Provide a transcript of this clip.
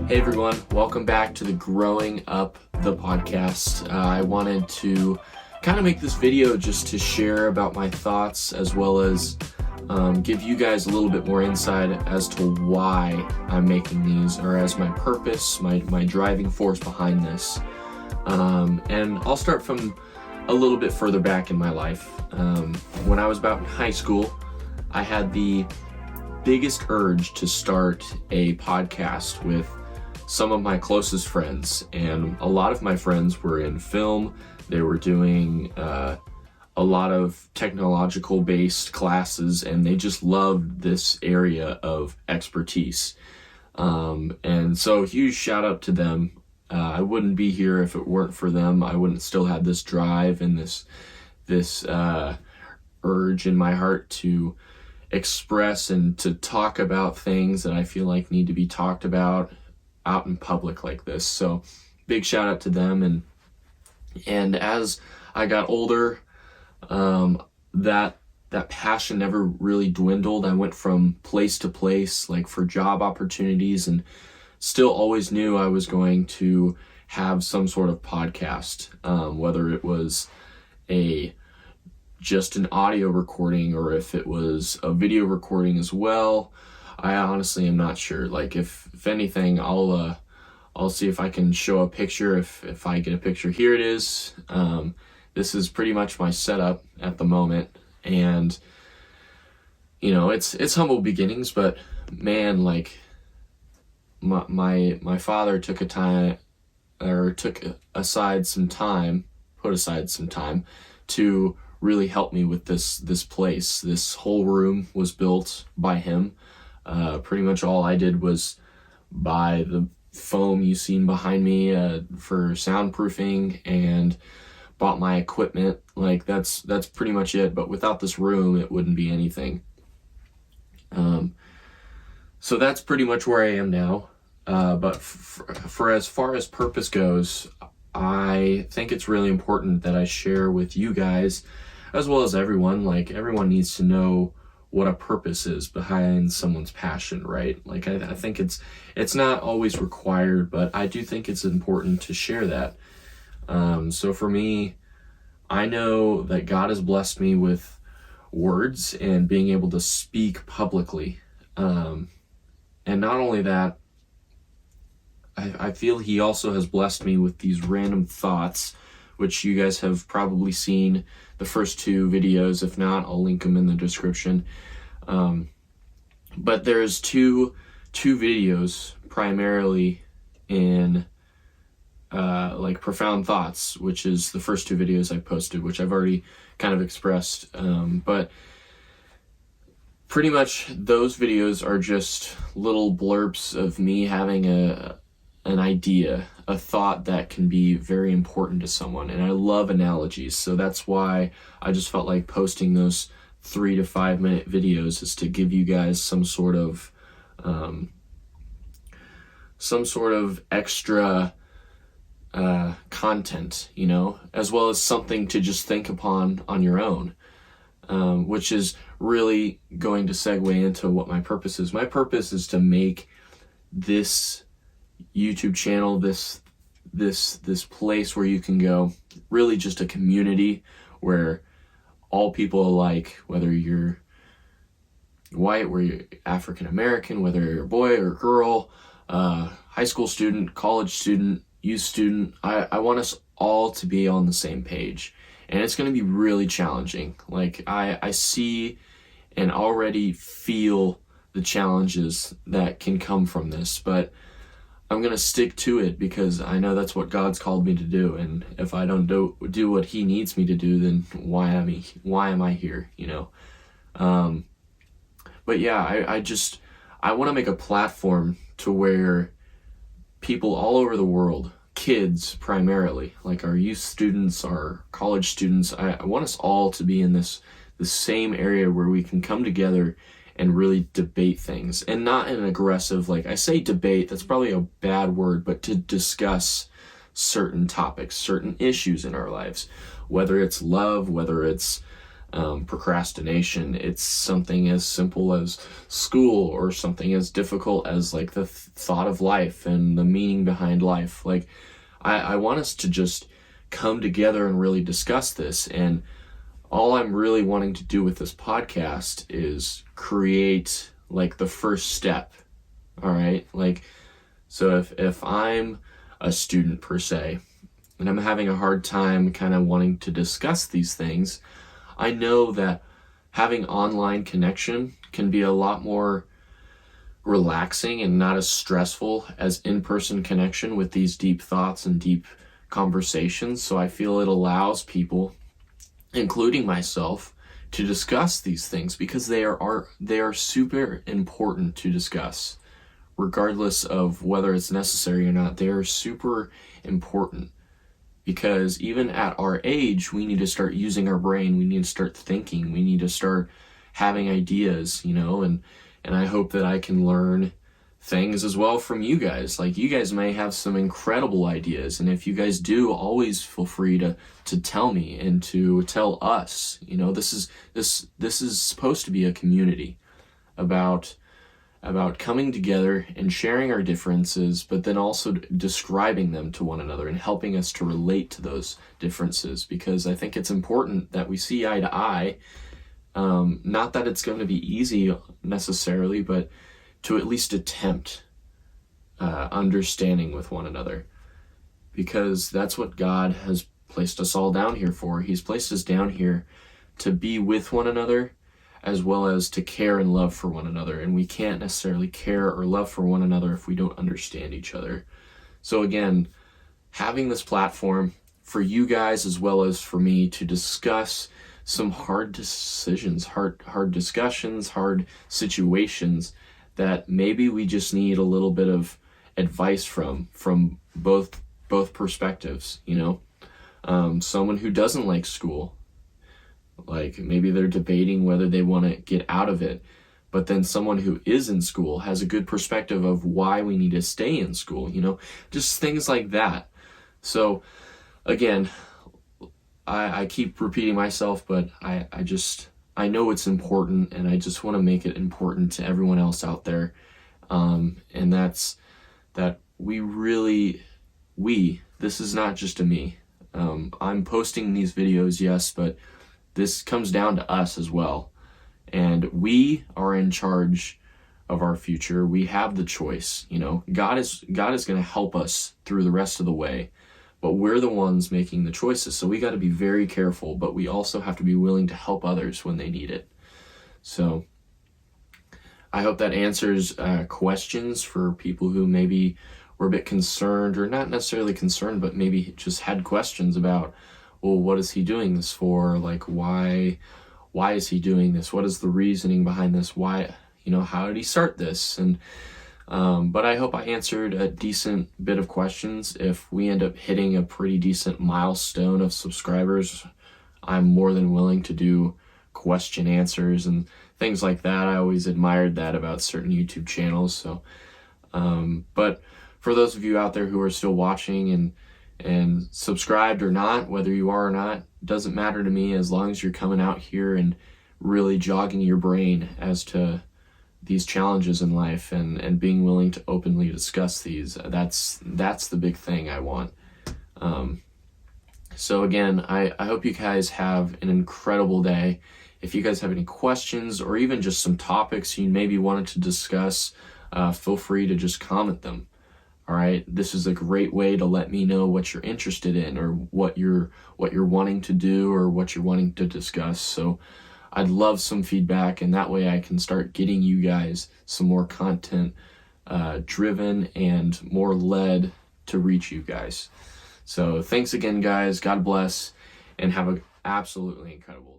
Hey everyone, welcome back to the Growing Up the podcast. I wanted to kind of make this video just to share about my thoughts as well as give you guys a little bit more insight as to why I'm making these, or as my purpose, my driving force behind this. And I'll start from a little bit further back in my life. When I was about in high school, I had the biggest urge to start a podcast with some of my closest friends, and a lot of my friends were in film. They were doing a lot of technological based classes, and they just loved this area of expertise. And so huge shout out to them. I wouldn't be here if it weren't for them. I wouldn't still have this drive and this urge in my heart to express and to talk about things that I feel like need to be talked about out in public like this. So big shout out to them. And as I got older, that passion never really dwindled. I went from place to place, like for job opportunities, and still always knew I was going to have some sort of podcast, whether it was just an audio recording or if it was a video recording as well. I honestly am not sure. Like if anything, I'll see if I can show a picture. If I get a picture, here it is. This is pretty much my setup at the moment, and you know, it's humble beginnings, but man, like my father put aside some time to really help me with this place. This whole room was built by him. Pretty much all I did was buy the foam you seen behind me for soundproofing, and bought my equipment. Like that's pretty much it. But without this room, it wouldn't be anything. So that's pretty much where I am now. But for as far as purpose goes, I think it's really important that I share with you guys, as well as everyone. Like everyone needs to know what a purpose is behind someone's passion, right? Like I think it's not always required, but I do think it's important to share that. So for me, I know that God has blessed me with words and being able to speak publicly. And not only that, I feel He also has blessed me with these random thoughts, which you guys have probably seen the first two videos. If not, I'll link them in the description. But there's two videos primarily in like profound thoughts, which is the first two videos I posted, which I've already kind of expressed. But pretty much those videos are just little blurbs of me having an idea, a thought that can be very important to someone. And I love analogies. So that's why I just felt like posting those 3 to 5 minute videos, is to give you guys some sort of extra content, you know, as well as something to just think upon on your own, which is really going to segue into what my purpose is. My purpose is to make this YouTube channel, this place where you can go, really just a community where all people alike, whether you're white, whether you're African American, whether you're a boy or girl, high school student, college student, youth student, I want us all to be on the same page. And it's going to be really challenging. Like I see and already feel the challenges that can come from this, but I'm going to stick to it because I know that's what God's called me to do. And if I don't do what He needs me to do, then why am I here, you know? But yeah, I want to make a platform to where people all over the world, kids primarily, like our youth students, our college students, I want us all to be in the same area where we can come together and really debate things, and not in an aggressive, like I say debate, that's probably a bad word, but to discuss certain topics, certain issues in our lives, whether it's love, whether it's procrastination. It's something as simple as school, or something as difficult as like the thought of life and the meaning behind life. Like, I want us to just come together and really discuss this. And all I'm really wanting to do with this podcast is create like the first step. All right. Like, so if I'm a student per se, and I'm having a hard time kind of wanting to discuss these things, I know that having online connection can be a lot more relaxing and not as stressful as in-person connection with these deep thoughts and deep conversations. So I feel it allows people, including myself, to discuss these things, because they are super important to discuss, regardless of whether it's necessary or not. They are super important, because even at our age, we need to start using our brain. We need to start thinking. We need to start having ideas, and I hope that I can learn things as well from you guys. Like, you guys may have some incredible ideas, and if you guys do, always feel free to tell me and to tell us. This is supposed to be a community about coming together and sharing our differences, but then also describing them to one another and helping us to relate to those differences, because I think it's important that we see eye to eye. Not that it's going to be easy necessarily, but to at least attempt understanding with one another, because that's what God has placed us all down here for. He's placed us down here to be with one another, as well as to care and love for one another. And we can't necessarily care or love for one another if we don't understand each other. So again, having this platform for you guys as well as for me to discuss some hard decisions, hard discussions, hard situations that maybe we just need a little bit of advice from both perspectives. Someone who doesn't like school, like maybe they're debating whether they want to get out of it, but then someone who is in school has a good perspective of why we need to stay in school, just things like that. So again, I keep repeating myself, but I know it's important, and I just want to make it important to everyone else out there. And that's that this is not just a me. I'm posting these videos, yes, but this comes down to us as well. And we are in charge of our future. We have the choice. God is going to help us through the rest of the way, but we're the ones making the choices. So we got to be very careful, but we also have to be willing to help others when they need it. So I hope that answers questions for people who maybe were a bit concerned, or not necessarily concerned, but maybe just had questions about, well, what is he doing this for? Like, why is he doing this? What is the reasoning behind this? Why, how did he start this? And but I hope I answered a decent bit of questions. If we end up hitting a pretty decent milestone of subscribers, I'm more than willing to do question answers and things like that. I always admired that about certain YouTube channels. So, but for those of you out there who are still watching and subscribed or not, whether you are or not, doesn't matter to me, as long as you're coming out here and really jogging your brain as to these challenges in life and being willing to openly discuss these. That's the big thing I want. So again, I hope you guys have an incredible day. If you guys have any questions, or even just some topics you maybe wanted to discuss, feel free to just comment them. All right, this is a great way to let me know what you're interested in, or what you're wanting to do, or what you're wanting to discuss. So I'd love some feedback, and that way I can start getting you guys some more content driven and more led to reach you guys. So thanks again, guys. God bless, and have an absolutely incredible day.